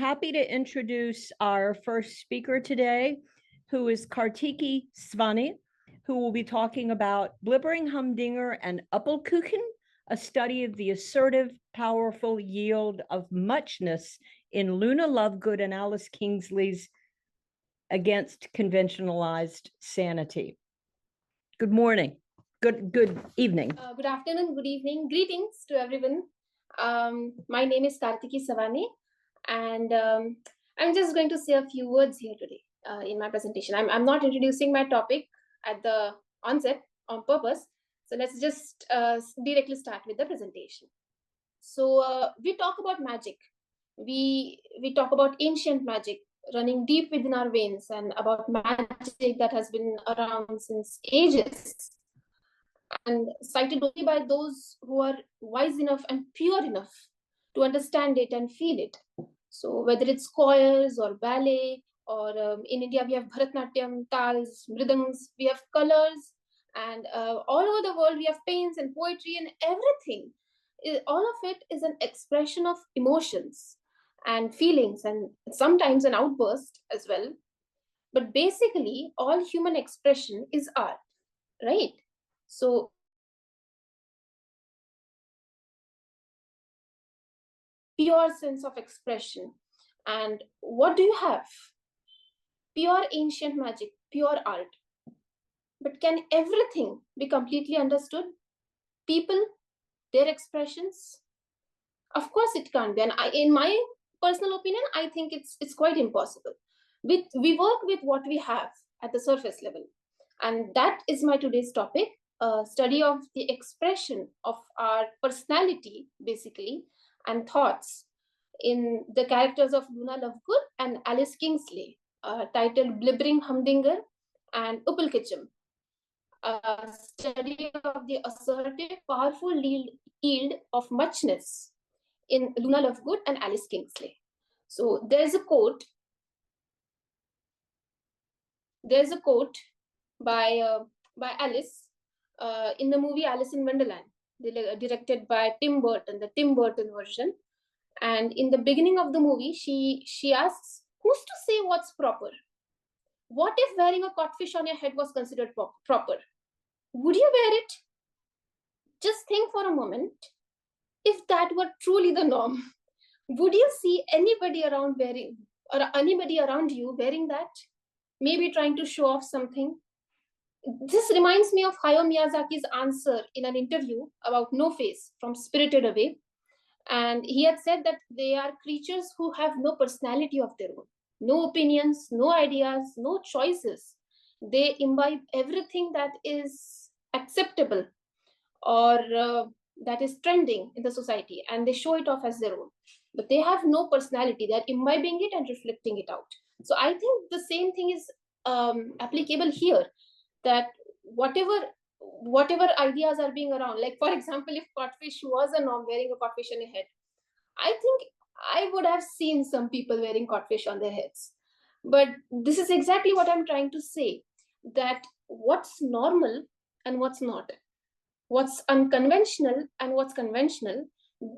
happy to introduce our first speaker today, who is Kartiki Sawane, who will be talking about Blibbering Humdinger and Upelkuchen, a study of the assertive, powerful yield of muchness in Loony Lovegood and Alice Kingsleigh's Against Conventionalized Sanity. Good morning. Good evening. Good afternoon, good evening. Greetings to everyone. My name is Kartiki Sawane, and I'm just going to say a few words here today in my presentation. I'm not introducing my topic at the onset on purpose. So let's just directly start with the presentation. So we talk about magic. We talk about ancient magic running deep within our veins, and about magic that has been around since ages, and cited only by those who are wise enough and pure enough to understand it and feel it. So whether it's choirs or ballet, or in India we have Bharatnatyam, tals, mridangs, we have colors, and all over the world we have paints and poetry and everything. All of it is an expression of emotions and feelings, and sometimes an outburst as well. But basically, all human expression is art, right? So pure sense of expression. And what do you have? Pure ancient magic, pure art. But can everything be completely understood? People, their expressions? Of course it can't be. And in my personal opinion, I think it's quite impossible. We work with what we have at the surface level. And that is my today's topic, a study of the expression of our personality, basically, and thoughts in the characters of Loony Lovegood and Alice Kingsleigh, titled Blibbering Humdinger and Upelkuchen, a study of the assertive, powerful yield of muchness in Loony Lovegood and Alice Kingsleigh. So there's a quote by Alice in the movie Alice in Wonderland, directed by Tim Burton, the Tim Burton version. And in the beginning of the movie, she asks, who's to say what's proper? What if wearing a codfish on your head was considered proper? Would you wear it? Just think for a moment. If that were truly the norm, would you see anybody around you wearing that? Maybe trying to show off something. This reminds me of Hayao Miyazaki's answer in an interview about No Face from Spirited Away. And he had said that they are creatures who have no personality of their own, no opinions, no ideas, no choices. They imbibe everything that is acceptable or that is trending in the society, and they show it off as their own. But they have no personality. They're imbibing it and reflecting it out. So I think the same thing is applicable here, that whatever ideas are being around, like for example, if codfish was a norm, wearing a codfish on your head, I think I would have seen some people wearing codfish on their heads. But this is exactly what I'm trying to say, that what's normal and what's not, what's unconventional and what's conventional,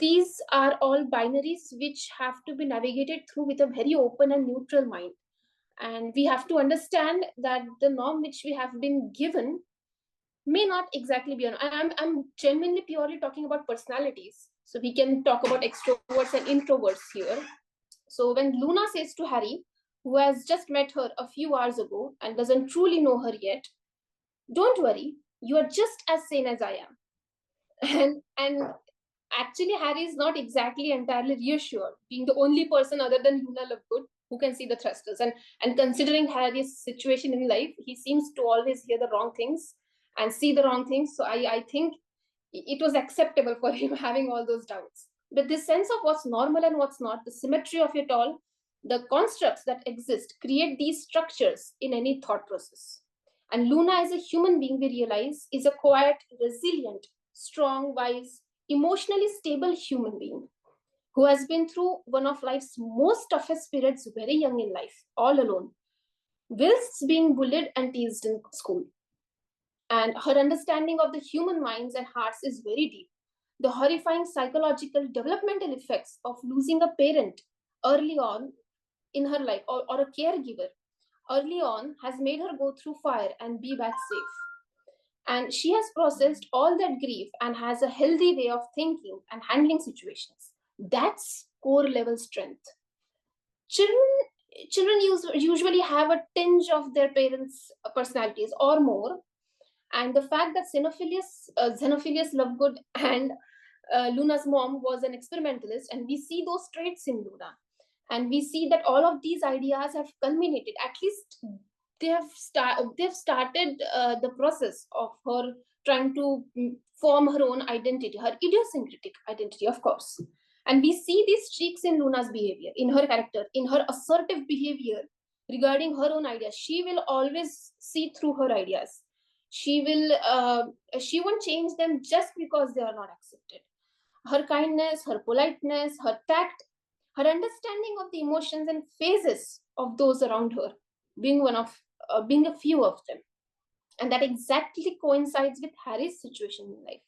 these are all binaries which have to be navigated through with a very open and neutral mind. And we have to understand that the norm which we have been given may not exactly be. I'm genuinely purely talking about personalities. So we can talk about extroverts and introverts here. So when Luna says to Harry, who has just met her a few hours ago and doesn't truly know her yet, don't worry, you are just as sane as I am. And actually, Harry is not exactly entirely reassured, being the only person other than Loony Lovegood who can see the thrusters. And considering Harry's situation in life, he seems to always hear the wrong things and see the wrong things. So I think it was acceptable for him having all those doubts. But this sense of what's normal and what's not, the symmetry of it all, the constructs that exist create these structures in any thought process. And Luna, as a human being, we realize, is a quiet, resilient, strong, wise, emotionally stable human being who has been through one of life's most toughest periods very young in life, all alone, whilst being bullied and teased in school. And her understanding of the human minds and hearts is very deep. The horrifying psychological developmental effects of losing a parent early on in her life, or a caregiver early on has made her go through fire and be back safe. And she has processed all that grief and has a healthy way of thinking and handling situations. That's core level strength. Children usually have a tinge of their parents' personalities or more. And the fact that Xenophilius Lovegood and Luna's mom was an experimentalist, and we see those traits in Luna. And we see that all of these ideas have culminated. At least they've started the process of her trying to form her own identity, her idiosyncratic identity, of course. And we see these streaks in Luna's behavior, in her character, in her assertive behavior regarding her own ideas. She will always see through her ideas. She won't change them just because they are not accepted. Her kindness, her politeness, her tact, her understanding of the emotions and phases of those around her, being a few of them. And that exactly coincides with Harry's situation in life.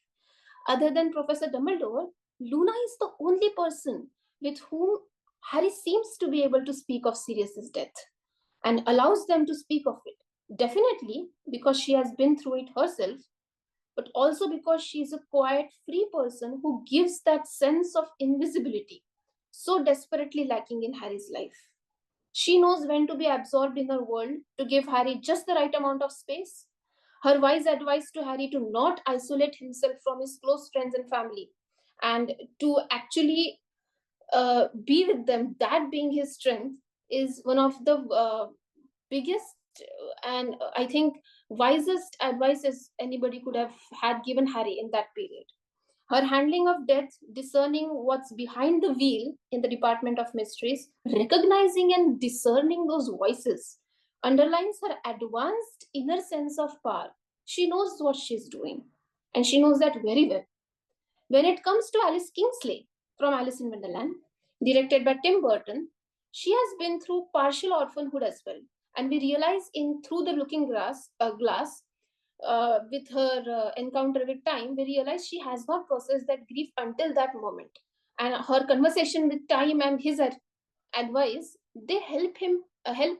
Other than Professor Dumbledore, Luna is the only person with whom Harry seems to be able to speak of Sirius's death and allows them to speak of it. Definitely because she has been through it herself, but also because she's a quiet, free person who gives that sense of invisibility so desperately lacking in Harry's life. She knows when to be absorbed in her world to give Harry just the right amount of space. Her wise advice to Harry to not isolate himself from his close friends and family and to actually be with them, that being his strength, is one of the biggest and I think wisest advices anybody could have had given Harry in that period. Her handling of death, discerning what's behind the wheel in the Department of Mysteries, recognizing and discerning those voices, underlines her advanced inner sense of power. She knows what she's doing, and she knows that very well. When it comes to Alice Kingsleigh from Alice in Wonderland, directed by Tim Burton, she has been through partial orphanhood as well. And we realize in Through the Looking Glass, with her encounter with time, we realize she has not processed that grief until that moment. And her conversation with time and his advice, they help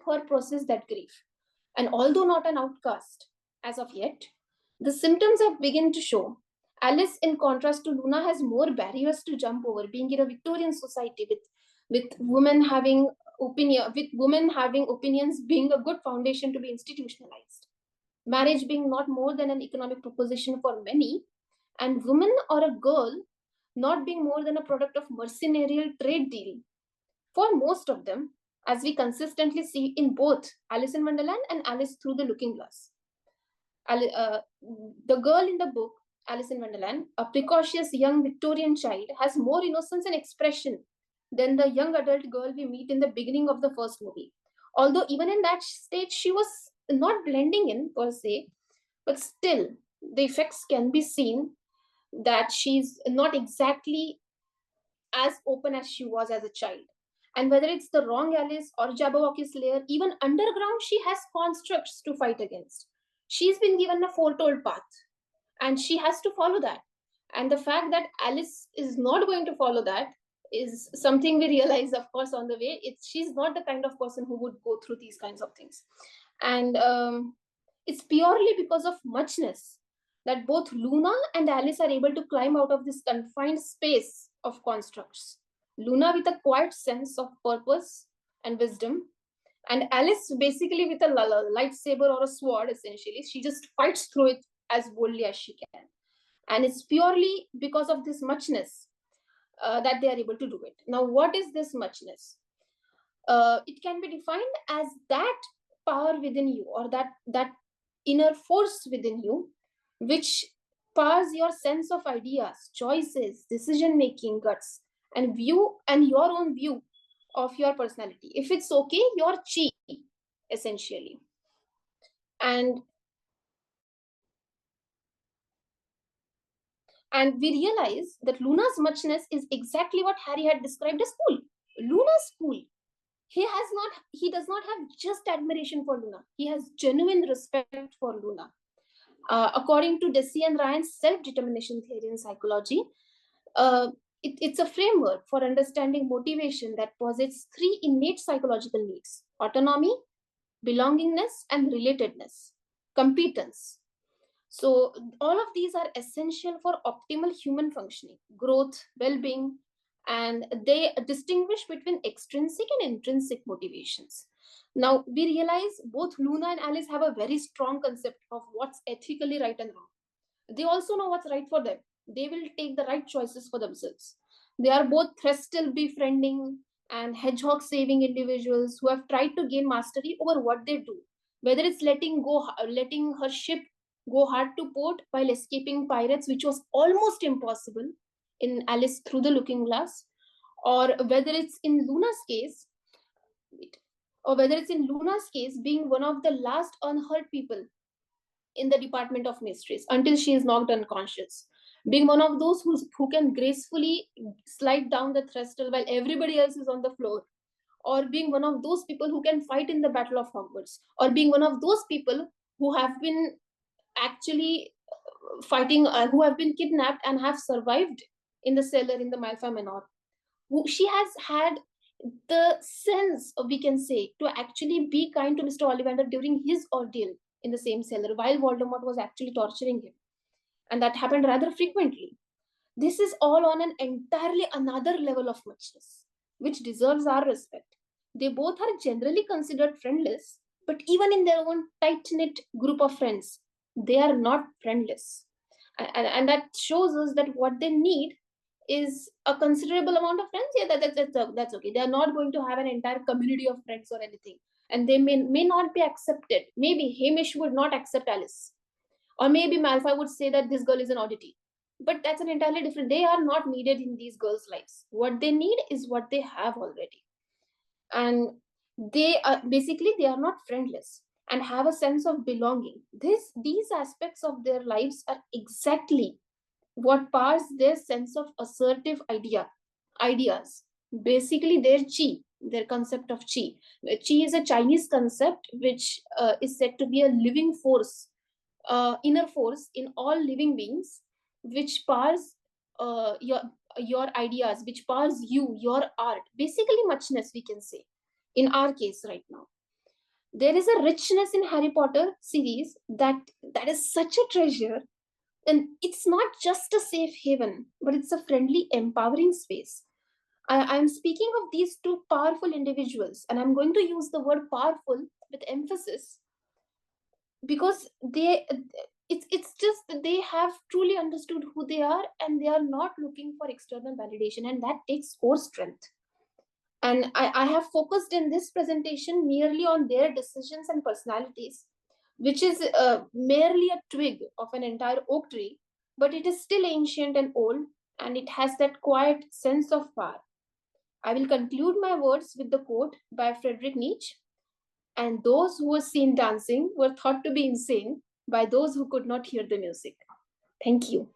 her process that grief. And although not an outcast as of yet, the symptoms have begun to show. Alice, in contrast to Luna, has more barriers to jump over, being in a Victorian society with women having opinions being a good foundation to be institutionalized. Marriage being not more than an economic proposition for many, and woman or a girl not being more than a product of mercenarial trade deal for most of them, as we consistently see in both Alice in Wonderland and Alice Through the Looking Glass. The girl in the book, Alice in Wonderland, a precocious young Victorian child, has more innocence and expression than the young adult girl we meet in the beginning of the first movie. Although even in that stage, she was not blending in per se, but still the effects can be seen that she's not exactly as open as she was as a child. And whether it's the wrong Alice or Jabberwocky's lair, even underground, she has constructs to fight against. She's been given a foretold path, and she has to follow that. And the fact that Alice is not going to follow that is something we realize, of course, on the way. She's not the kind of person who would go through these kinds of things. And it's purely because of muchness that both Luna and Alice are able to climb out of this confined space of constructs. Luna with a quiet sense of purpose and wisdom, and Alice basically with a lightsaber or a sword, essentially. She just fights through it as boldly as she can. And it's purely because of this muchness that they are able to do it. Now, what is this muchness? It can be defined as that power within you, or that inner force within you, which powers your sense of ideas, choices, decision making, guts, and your own view of your personality. If it's okay, your chi, essentially. And we realize that Luna's muchness is exactly what Harry had described as cool. Luna's cool. He does not have just admiration for Luna. He has genuine respect for Luna. According to Deci and Ryan's self-determination theory in psychology, it's a framework for understanding motivation that posits three innate psychological needs: autonomy, belongingness, and relatedness, competence. So all of these are essential for optimal human functioning, growth, well-being, and they distinguish between extrinsic and intrinsic motivations. Now we realize both Luna and Alice have a very strong concept of what's ethically right and wrong. They also know what's right for them. They will take the right choices for themselves. They are both Threstle befriending and hedgehog saving individuals who have tried to gain mastery over what they do, whether it's letting her ship go hard to port while escaping pirates, which was almost impossible in Alice Through the Looking Glass, or whether it's in Luna's case, being one of the last unhurt people in the Department of Mysteries until she is knocked unconscious, being one of those who can gracefully slide down the trestle while everybody else is on the floor, or being one of those people who can fight in the Battle of Hogwarts, or being one of those people who have been actually fighting, who have been kidnapped and have survived in the cellar in the Malfa Manor. She has had the sense, we can say, to actually be kind to Mr. Ollivander during his ordeal in the same cellar while Voldemort was actually torturing him. And that happened rather frequently. This is all on an entirely another level of muchness, which deserves our respect. They both are generally considered friendless, but even in their own tight-knit group of friends, they are not friendless. And that shows us that what they need is a considerable amount of friends. Yeah, that's okay. They are not going to have an entire community of friends or anything. And they may not be accepted. Maybe Hamish would not accept Alice. Or maybe Malfoy would say that this girl is an oddity. But that's an entirely different. They are not needed in these girls' lives. What they need is what they have already. And they are not friendless and have a sense of belonging. These aspects of their lives are exactly what powers their sense of assertive ideas. Basically, their concept of chi. Chi is a Chinese concept which is said to be a living force, inner force in all living beings, which powers your ideas, which powers your art. Basically, muchness, we can say, in our case right now. There is a richness in Harry Potter series that is such a treasure. And it's not just a safe haven, but it's a friendly, empowering space. I'm speaking of these two powerful individuals, and I'm going to use the word powerful with emphasis because it's just that they have truly understood who they are and they are not looking for external validation, and that takes core strength. And I have focused in this presentation merely on their decisions and personalities, which is merely a twig of an entire oak tree, but it is still ancient and old, and it has that quiet sense of power. I will conclude my words with the quote by Friedrich Nietzsche: and those who were seen dancing were thought to be insane by those who could not hear the music. Thank you.